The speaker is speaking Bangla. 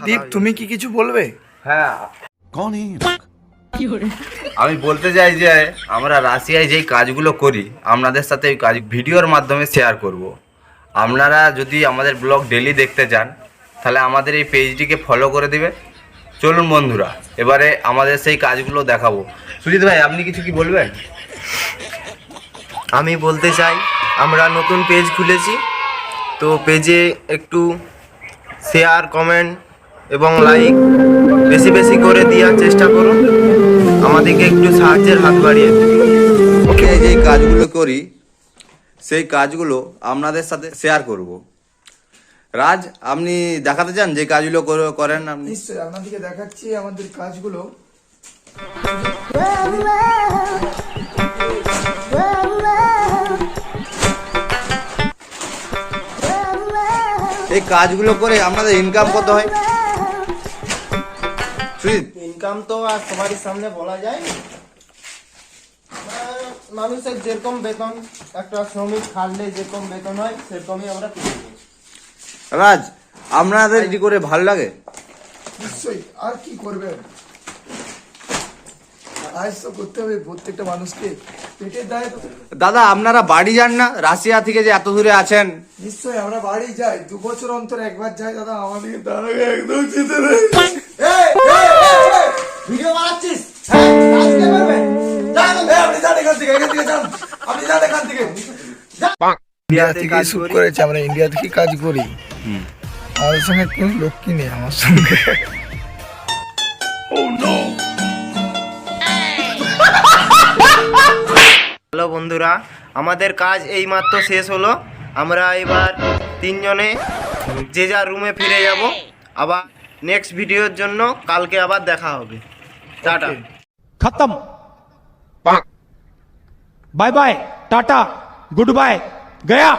দীপ, তুমি কি কিছু বলবে? হ্যাঁ, আমি বলতে চাই যে আমরা রাশিয়ায় যেই কাজগুলো করি আপনাদের সাথে ওই কাজ ভিডিওর মাধ্যমে শেয়ার করব। আপনারা যদি আমাদের ব্লগ ডেলি দেখতে চান তাহলে আমাদের এই পেজটিকে ফলো করে দিবেন। চলুন বন্ধুরা, এবারে আমাদের সেই কাজগুলো দেখাবো। সুজিত ভাই, আপনি কিছু কি বলবেন? আমি বলতে চাই আমরা নতুন পেজ খুলেছি, তো পেজে একটু শেয়ার, কমেন্ট এবং লাইক বেশি বেশি করে দেওয়ার চেষ্টা করুন। আমাদেরকে একটু সাহায্যের হাত বাড়িয়ে দিন। ওকে, যেই কাজগুলো করি সেই কাজগুলো আপনাদের সাথে শেয়ার করব। রাজ, আপনি দেখাতে চান যে কাজগুলো করেন আপনি? নিশ্চয়ই আপনাদেরকে দেখাচ্ছি আমাদের কাজগুলো। এই কাজগুলো করে আপনাদের ইনকাম কত হয়? সুজিত, ইনকাম তো আর সবারই সামনে বলা যায় না। মানুষের যেরকম বেতন, একটা শ্রমিক খাটলে যেরকম বেতন হয় সেরকমই আমরা পেয়ে যাই। রাজ, আপনাদের এটি করে ভালো লাগে? নিশ্চয়ই, আর কি করবেন, কাজ তো করতে হবে প্রত্যেকটা মানুষকে, পেটের দায় তো। দাদা, আপনারা বাড়ি যান না? রাশিয়া থেকে যে এত দূরে আছেন। নিশ্চয়ই আমরা বাড়ি যাই, 2 বছর অন্তর একবার যাই দাদা। আমাদের দাদা একদম যেতে নেই। ভিডিও বানাচ্ছিস? হ্যাঁ, কাজ কে করবে? আপনি যান এখান থেকে, এখান থেকে যান, আপনি যান এখান থেকে। ইন্ডিয়া থেকে শুট করেছে, আমরা ইন্ডিয়া থেকে কাজ করি। আমাদের সঙ্গে কোন লোক কি নেই আমার সঙ্গে। হ্যালো বন্ধুরা, আমাদের কাজ এইমাত্র শেষ হলো। আমরা এবার 3 জনে যে যার রুমে ফিরে যাব। আবার নেক্সট ভিডিওর জন্য কালকে আবার দেখা হবে। টাটা। खत्म। Bye bye, tata, goodbye, गया।